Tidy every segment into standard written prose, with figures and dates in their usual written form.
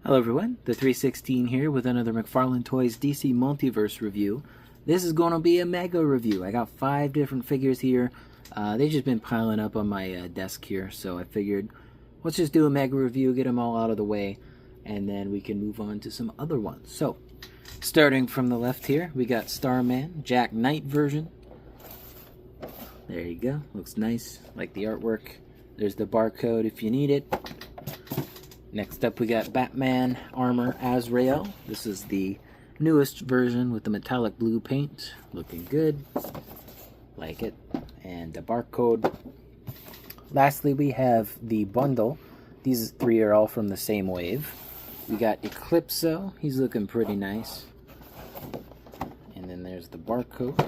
Hello everyone, the 316 here with another McFarlane Toys DC Multiverse review. This is going to be a mega review. I got 5 different figures here. They've just been piling up on my desk here, so I figured let's just do a mega review, get them all out of the way, and then we can move on to some other ones. So, starting from the left here, we got Starman, Jack Knight version. There you go, looks nice, like the artwork. There's the barcode if you need it. Next up we got Batman Armor Azrael. This is the newest version with the metallic blue paint. Looking good. Like it. And the barcode. Lastly we have the bundle. These 3 are all from the same wave. We got Eclipso. He's looking pretty nice. And then there's the barcode.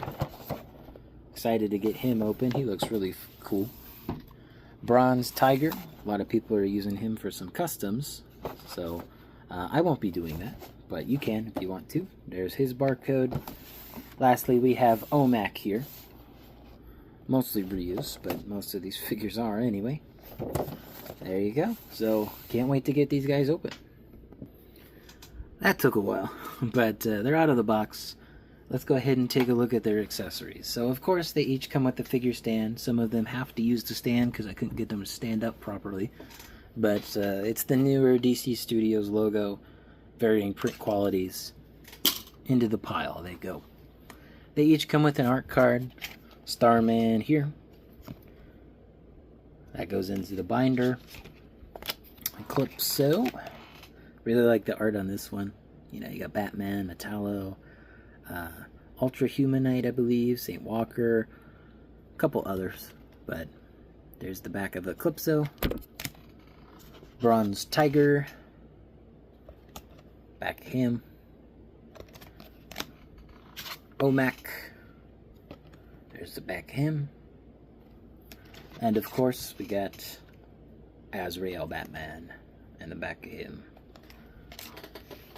Excited to get him open. He looks really cool. Bronze Tiger. A lot of people are using him for some customs, so I won't be doing that, but you can if you want to. There's his barcode. Lastly, we have O.M.A.C here. Mostly reused, but most of these figures are anyway. There you go. So, can't wait to get these guys open. That took a while, but they're out of the box. Let's go ahead and take a look at their accessories. So, of course, they each come with the figure stand. Some of them have to use the stand because I couldn't get them to stand up properly. But it's the newer DC Studios logo, varying print qualities. Into the pile they go. They each come with an art card. Starman here. That goes into the binder. Eclipso. Really like the art on this one. You know, you got Batman, Metallo, Ultra Humanite, I believe, St. Walker, a couple others, but there's the back of Eclipso. Bronze Tiger, back him. O.M.A.C, there's the back him. And of course, we got Azrael Batman and the back of him.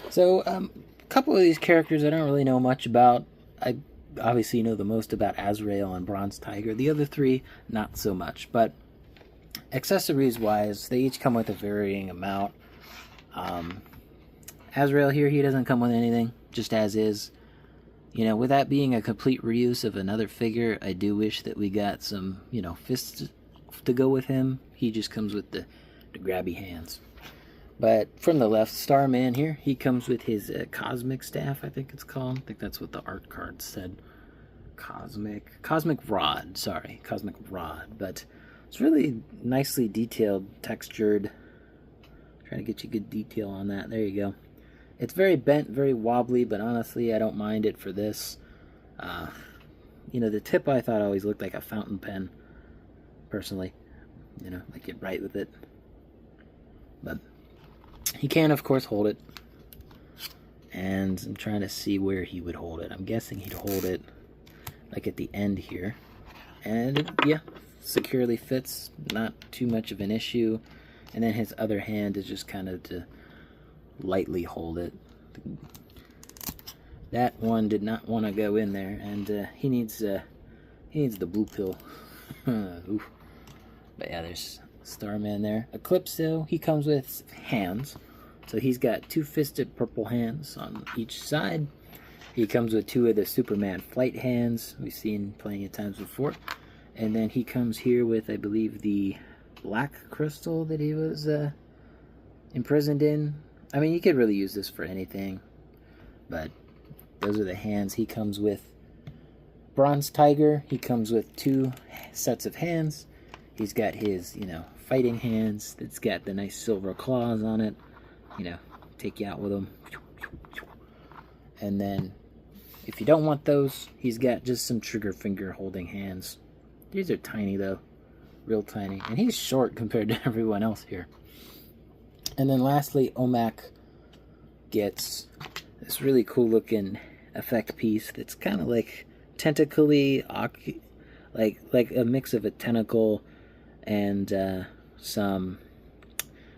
So, a couple of these characters I don't really know much about. I obviously know the most about Azrael and Bronze Tiger. The other 3, not so much. But accessories-wise, they each come with a varying amount. Azrael here, he doesn't come with anything, just as is. You know, with that being a complete reuse of another figure, I do wish that we got some, you know, fists to go with him. He just comes with the grabby hands. But from the left, Starman here, he comes with his cosmic staff, I think it's called. I think that's what the art card said. Cosmic rod, sorry, cosmic rod. But it's really nicely detailed, textured. Trying to get you good detail on that. There you go. It's very bent, very wobbly, but honestly, I don't mind it for this. You know, the tip I thought always looked like a fountain pen, personally. You know, like you'd write with it. But he can, of course, hold it. And I'm trying to see where he would hold it. I'm guessing he'd hold it like at the end here. And it, yeah, securely fits. Not too much of an issue. And then his other hand is just kind of to lightly hold it. That one did not want to go in there. And he needs the blue pill. Oof. But yeah, there's Starman there. Eclipso, he comes with hands. So he's got 2 fisted purple hands on each side. He comes with 2 of the Superman flight hands we've seen plenty of times before. And then he comes here with, I believe, the black crystal that he was imprisoned in. I mean, you could really use this for anything. But those are the hands he comes with. Bronze Tiger, he comes with 2 sets of hands. He's got his, you know, fighting hands that's got the nice silver claws on it. You know, take you out with them. And then, if you don't want those, he's got just some trigger finger holding hands. These are tiny though. Real tiny. And he's short compared to everyone else here. And then lastly, O.M.A.C gets this really cool looking effect piece that's kind of like tentacly, like a mix of a tentacle and some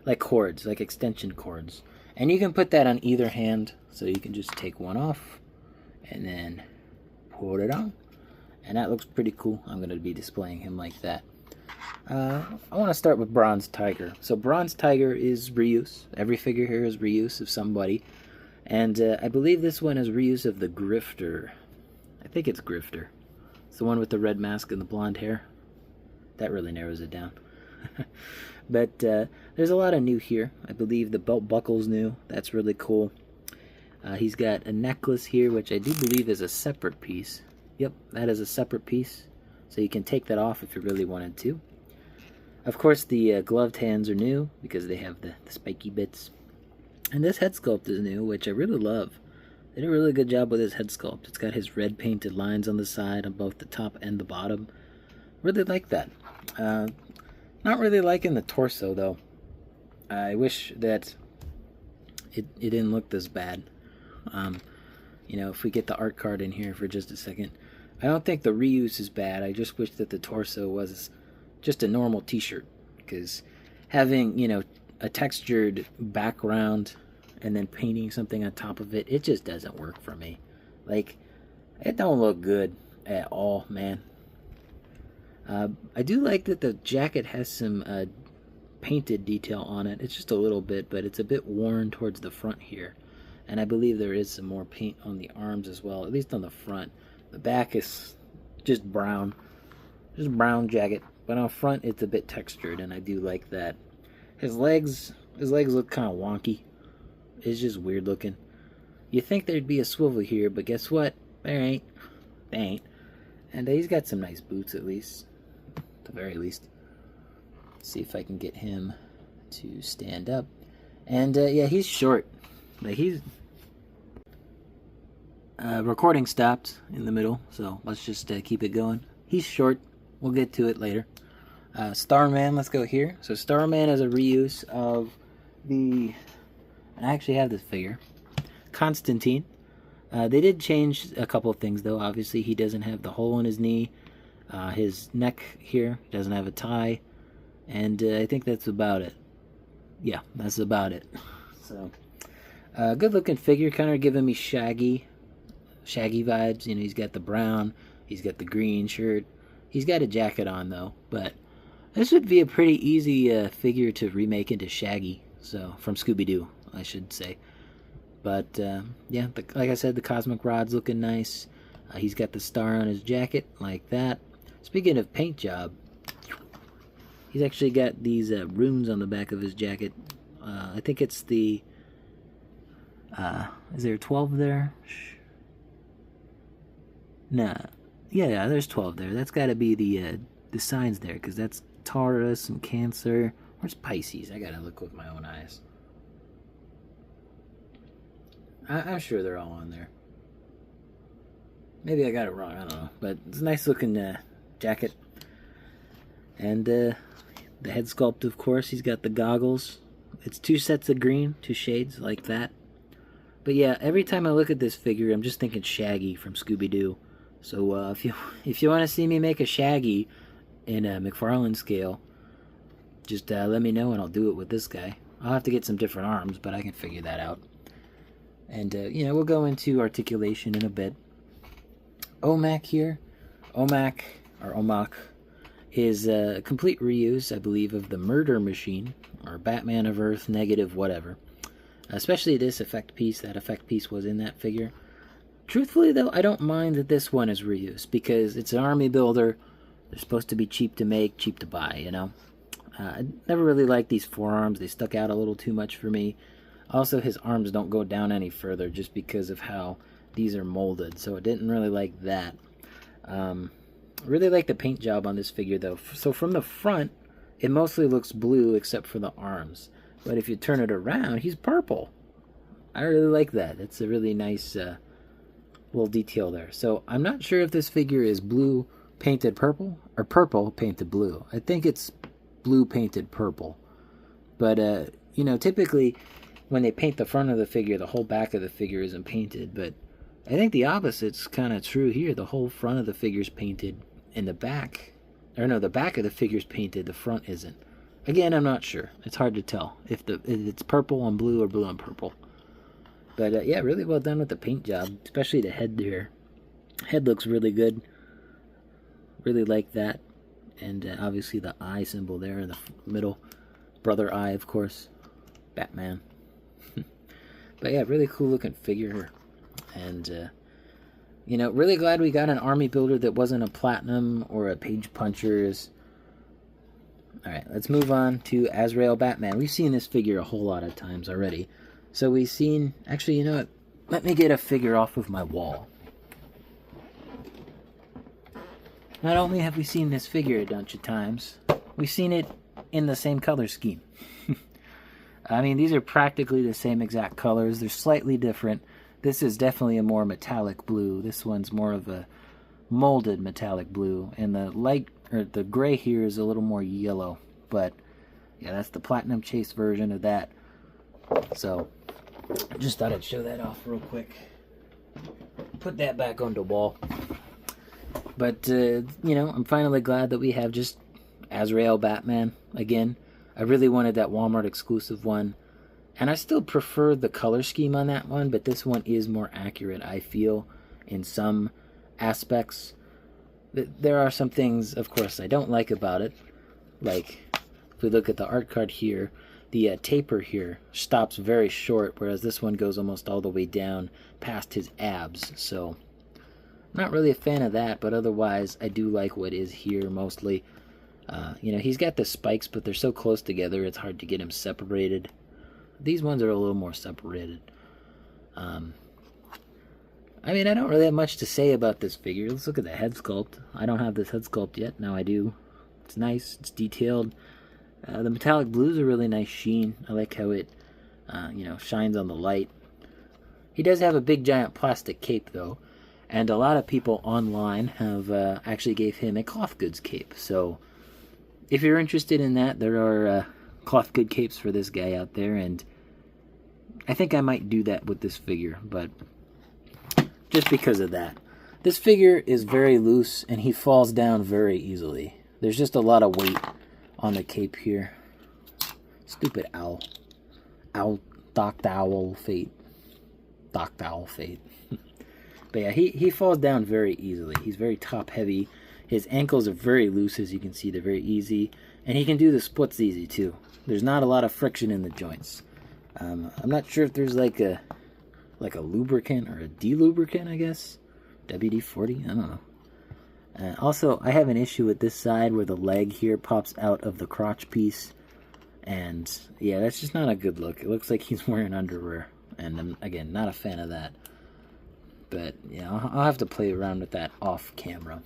like cords, like extension cords. And you can put that on either hand, so you can just take one off and then put it on. And that looks pretty cool. I'm going to be displaying him like that. I want to start with Bronze Tiger. So Bronze Tiger is reuse. Every figure here is reuse of somebody. And I believe this one is reuse of the Grifter. I think it's Grifter. It's the one with the red mask and the blonde hair. That really narrows it down. But there's a lot of new here. I believe the belt buckle's new. That's really cool. He's got a necklace here, which I do believe is a separate piece. Yep, that is a separate piece. So you can take that off if you really wanted to. Of course, the gloved hands are new because they have the spiky bits. And this head sculpt is new, which I really love. They did a really good job with his head sculpt. It's got his red painted lines on the side on both the top and the bottom. Really like that. Not really liking the torso, though. I wish that it didn't look this bad. You know, if we get the art card in here for just a second. I don't think the reuse is bad. I just wish that the torso was just a normal t-shirt. Because having, you know, a textured background and then painting something on top of it, it just doesn't work for me. Like, it don't look good at all, man. I do like that the jacket has some painted detail on it. It's just a little bit, but it's a bit worn towards the front here. And I believe there is some more paint on the arms as well, at least on the front. The back is just brown. Just a brown jacket. But on front, it's a bit textured, and I do like that. His legs look kind of wonky. It's just weird looking. You think there'd be a swivel here, but guess what? There ain't. They ain't. And he's got some nice boots, at least. At the very least. Let's see if I can get him to stand up. And, yeah, he's short. Like, he's... recording stopped in the middle, so let's just keep it going. He's short. We'll get to it later. Starman, let's go here. So Starman is a reuse of the... And I actually have this figure. Constantine. They did change a couple of things, though. Obviously, he doesn't have the hole in his knee. His neck here doesn't have a tie. And I think that's about it. Yeah, that's about it. So, good-looking figure. Kind of giving me Shaggy vibes. You know, he's got the brown. He's got the green shirt. He's got a jacket on, though. But this would be a pretty easy figure to remake into Shaggy. So, from Scooby-Doo, I should say. But, yeah, like I said, the Cosmic Rod's looking nice. He's got the star on his jacket, like that. Speaking of paint job, he's actually got these runes on the back of his jacket. I think it's the... is there 12 there? Nah. Yeah, there's 12 there. That's got to be the signs there, because that's Taurus and Cancer. Where's Pisces? I got to look with my own eyes. I'm sure they're all on there. Maybe I got it wrong, I don't know. But it's a nice looking jacket. And the head sculpt, of course. He's got the goggles. It's 2 sets of green, 2 shades like that. But yeah, every time I look at this figure, I'm just thinking Shaggy from Scooby-Doo. So if you want to see me make a Shaggy in a McFarlane scale, just let me know and I'll do it with this guy. I'll have to get some different arms, but I can figure that out. And, you know, we'll go into articulation in a bit. O.M.A.C here. O.M.A.C, or O.M.A.C, is a complete reuse, I believe, of the Murder Machine, or Batman of Earth, negative, whatever. Especially this effect piece. That effect piece was in that figure. Truthfully, though, I don't mind that this one is reused, because it's an army builder. They're supposed to be cheap to make, cheap to buy, you know. I never really liked these forearms. They stuck out a little too much for me. Also, his arms don't go down any further just because of how these are molded, so I didn't really like that. Really like the paint job on this figure, though. So from the front, it mostly looks blue except for the arms. But if you turn it around, he's purple. I really like that. It's a really nice little detail there. So I'm not sure if this figure is blue painted purple or purple painted blue. I think it's blue painted purple. But, you know, typically when they paint the front of the figure, the whole back of the figure isn't painted. But I think the opposite's kind of true here. The whole front of the figure's painted and the back... Or no, the back of the figure's painted, the front isn't. Again, I'm not sure. It's hard to tell if it's purple on blue or blue on purple. But, yeah, really well done with the paint job, especially the head here. Head looks really good. Really like that. And obviously the eye symbol there in the middle. Brother eye, of course. Batman. But yeah, really cool looking figure. And, you know, really glad we got an army builder that wasn't a Platinum or a Page Punchers. Alright, let's move on to Azrael Batman. We've seen this figure a whole lot of times already. So we've seen... Actually, you know what? Let me get a figure off of my wall. Not only have we seen this figure a bunch of times, we've seen it in the same color scheme. I mean, these are practically the same exact colors. They're slightly different. This is definitely a more metallic blue. This one's more of a molded metallic blue. And the light, or the gray here is a little more yellow. But, yeah, that's the Platinum Chase version of that. So, I just thought I'd show that off real quick. Put that back on the wall. But, you know, I'm finally glad that we have just Azrael Batman again. I really wanted that Walmart exclusive one. And I still prefer the color scheme on that one, but this one is more accurate, I feel, in some aspects. There are some things, of course, I don't like about it. Like, if we look at the art card here, the taper here stops very short, whereas this one goes almost all the way down past his abs. So, not really a fan of that, but otherwise, I do like what is here mostly. You know, he's got the spikes, but they're so close together, it's hard to get him separated. These ones are a little more separated. I mean, I don't really have much to say about this figure. Let's look at the head sculpt. I don't have this head sculpt yet. Now I do. It's nice. It's detailed. The metallic blue is a really nice sheen. I like how it, you know, shines on the light. He does have a big giant plastic cape, though. And a lot of people online have actually gave him a cloth goods cape. So, if you're interested in that, there are cloth good capes for this guy out there. And I think I might do that with this figure, but just because of that. This figure is very loose, and he falls down very easily. There's just a lot of weight on the cape here. Stupid owl. Docked owl fate. Docked owl fate. But yeah, he falls down very easily. He's very top heavy. His ankles are very loose, as you can see. They're very easy. And he can do the splits easy, too. There's not a lot of friction in the joints. I'm not sure if there's like a lubricant or a delubricant, I guess. WD-40? I don't know. Also, I have an issue with this side where the leg here pops out of the crotch piece. And, yeah, that's just not a good look. It looks like he's wearing underwear. And I'm, again, not a fan of that. But, yeah, I'll have to play around with that off camera.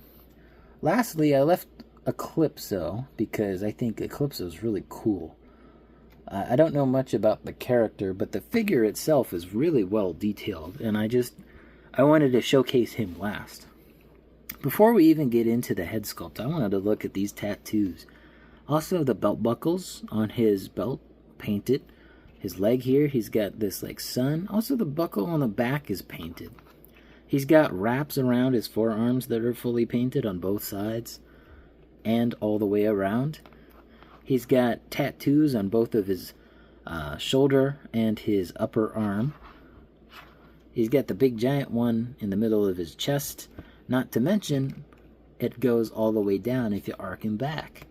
Lastly, I left Eclipso because I think Eclipso is really cool. I don't know much about the character, but the figure itself is really well detailed, and I wanted to showcase him last. Before we even get into the head sculpt, I wanted to look at these tattoos. Also, the belt buckles on his belt, painted. His leg here, he's got this like sun. Also, the buckle on the back is painted. He's got wraps around his forearms that are fully painted on both sides and all the way around. He's got tattoos on both of his shoulder and his upper arm. He's got the big giant one in the middle of his chest. Not to mention, it goes all the way down if you arc him back.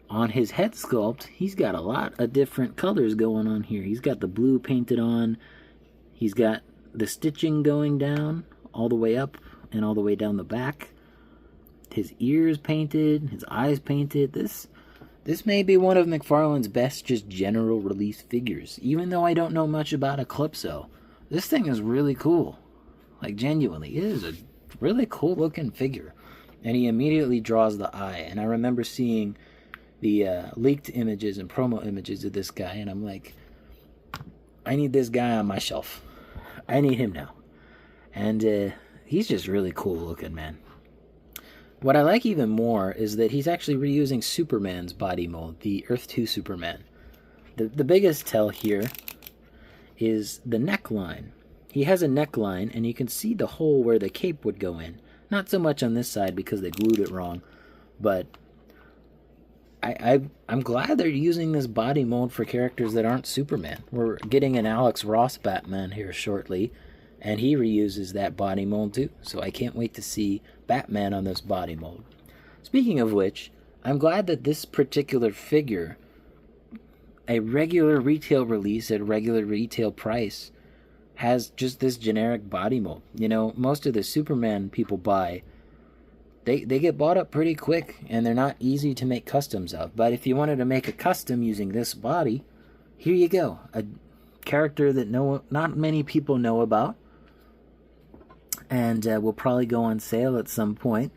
On his head sculpt, he's got a lot of different colors going on here. He's got the blue painted on. He's got the stitching going down all the way up and all the way down the back. His ears painted, his eyes painted. This may be one of McFarlane's best just general release figures. Even though I don't know much about Eclipso, this thing is really cool. Like, genuinely, it is a really cool looking figure. And he immediately draws the eye. And I remember seeing the leaked images and promo images of this guy, and I'm like, I need this guy on my shelf. I need him now. And he's just really cool looking, man. What I like even more is that he's actually reusing Superman's body mold, the Earth 2 Superman. The biggest tell here is the neckline. He has a neckline, and you can see the hole where the cape would go in. Not so much on this side because they glued it wrong, but I'm glad they're using this body mold for characters that aren't Superman. We're getting an Alex Ross Batman here shortly, and he reuses that body mold too. So I can't wait to see Batman on this body mold. Speaking of which, I'm glad that this particular figure, a regular retail release at regular retail price, has just this generic body mold. You know, most of the Superman people buy, they get bought up pretty quick, and they're not easy to make customs of. But if you wanted to make a custom using this body, here you go. A character that not many people know about, and will probably go on sale at some point.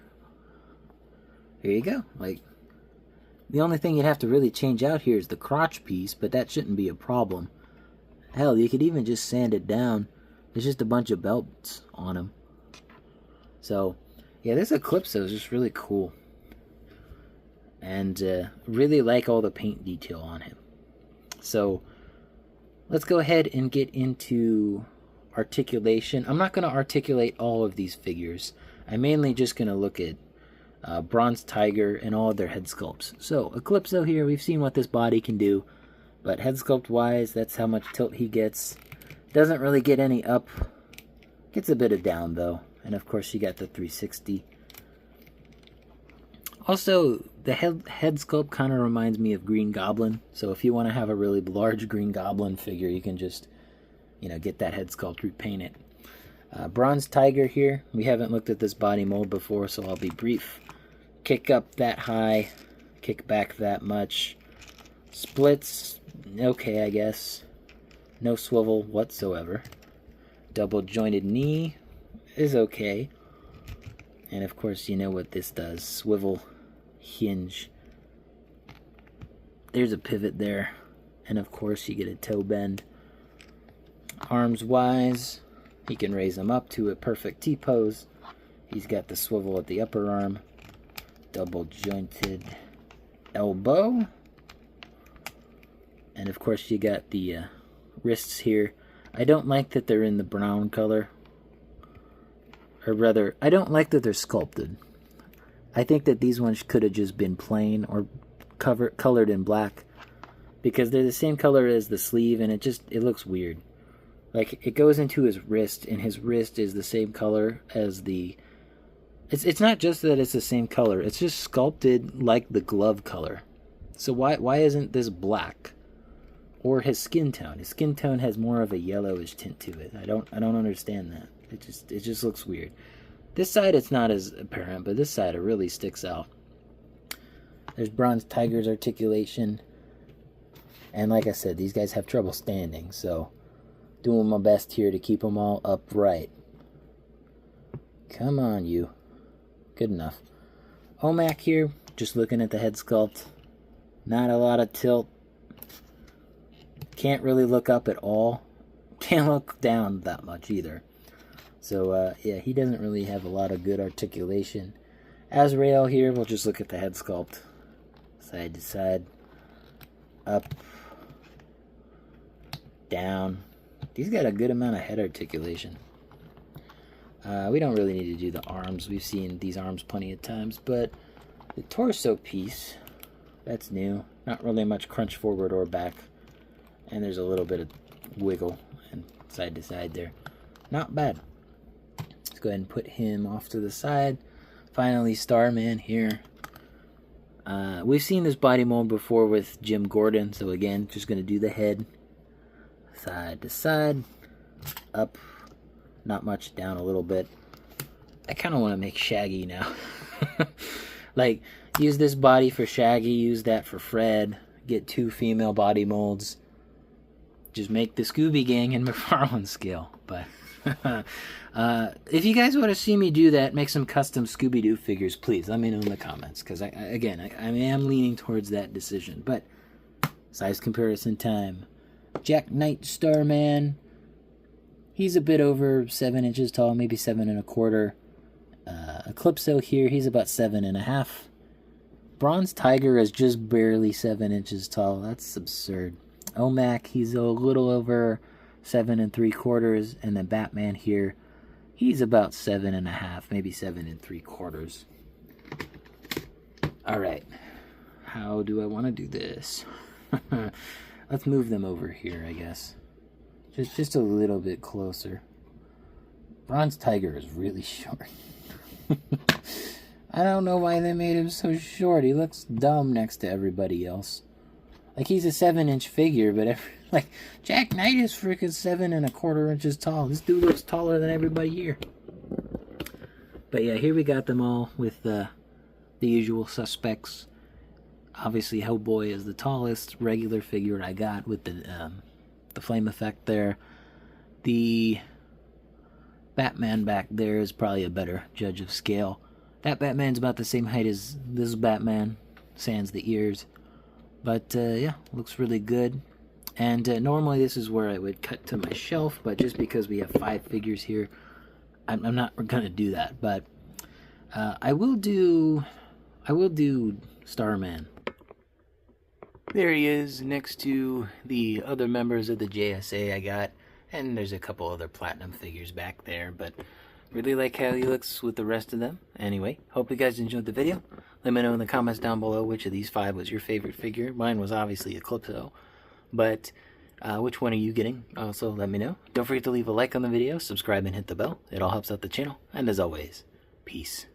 Here you go. Like, the only thing you'd have to really change out here is the crotch piece, but that shouldn't be a problem. Hell, you could even just sand it down. There's just a bunch of belts on him. So, yeah, this Eclipso is just really cool. And really like all the paint detail on him. So, let's go ahead and get into articulation. I'm not going to articulate all of these figures. I'm mainly just going to look at Bronze Tiger and all of their head sculpts. So, Eclipso here, we've seen what this body can do. But head sculpt wise, that's how much tilt he gets. Doesn't really get any up. Gets a bit of down though. And of course you got the 360. Also, the head sculpt kind of reminds me of Green Goblin. So if you want to have a really large Green Goblin figure, you can just, you know, get that head sculpt, repaint it. Bronze Tiger here. We haven't looked at this body mold before, so I'll be brief. Kick up that high. Kick back that much. Splits, okay, I guess. No swivel whatsoever. Double jointed knee is okay. And of course, you know what this does. Swivel, hinge. There's a pivot there. And of course, you get a toe bend. Arms wise, he can raise them up to a perfect T-pose. He's got the swivel at the upper arm. Double jointed elbow. And of course you got the wrists here. I don't like that they're in the brown color. Or rather, I don't like that they're sculpted. I think that these ones could have just been plain or colored in black. Because they're the same color as the sleeve, and it looks weird. Like, it goes into his wrist, and his wrist is the same color as the... It's not just that it's the same color. It's just sculpted like the glove color. So why isn't this black? Or his skin tone. His skin tone has more of a yellowish tint to it. I don't understand that. It just looks weird. This side it's not as apparent, but this side it really sticks out. There's Bronze Tiger's articulation. And like I said, these guys have trouble standing, so doing my best here to keep them all upright. Come on, you. Good enough. O.M.A.C here, just looking at the head sculpt. Not a lot of tilt. Can't really look up at all. Can't look down that much either. So, yeah, he doesn't really have a lot of good articulation. Azrael here, we'll just look at the head sculpt. Side to side. Up. Down. He's got a good amount of head articulation. We don't really need to do the arms. We've seen these arms plenty of times. But the torso piece, that's new. Not really much crunch forward or back. And there's a little bit of wiggle and side to side there. Not bad. Let's go ahead and put him off to the side. Finally, Starman here. We've seen this body mold before with Jim Gordon. So again, just going to do the head. Side to side. Up. Not much, down a little bit. I kind of want to make Shaggy now. Like, use this body for Shaggy. Use that for Fred. Get 2 female body molds. Just make the Scooby Gang in McFarlane scale. But if you guys want to see me do that, make some custom Scooby-Doo figures, please let me know in the comments. Because, I am leaning towards that decision. But, size comparison time. Jack Knight Starman. He's a bit over 7 inches tall, maybe 7 1/4. Eclipso here, he's about 7 1/2. Bronze Tiger is just barely 7 inches tall. That's absurd. O.M.A.C, he's a little over 7 3/4, and then Batman here, he's about 7 1/2, maybe 7 3/4. All right, how do I want to do this? Let's move them over here, I guess. Just a little bit closer. Bronze Tiger is really short. I don't know why they made him so short. He looks dumb next to everybody else. Like, he's a 7-inch figure, but like, Jack Knight is freaking 7¼ inches tall. This dude looks taller than everybody here. But yeah, here we got them all with the usual suspects. Obviously, Hellboy is the tallest regular figure I got with the flame effect there. The Batman back there is probably a better judge of scale. That Batman's about the same height as this Batman, sans the ears. But yeah, looks really good. And normally this is where I would cut to my shelf, but just because we have 5 figures here, I'm not going to do that. But I will do Starman. There he is next to the other members of the JSA I got. And there's a couple other platinum figures back there, but really like how he looks with the rest of them. Anyway, hope you guys enjoyed the video. Let me know in the comments down below which of these 5 was your favorite figure. Mine was obviously Eclipso, but which one are you getting? Also, let me know. Don't forget to leave a like on the video, subscribe, and hit the bell. It all helps out the channel. And as always, peace.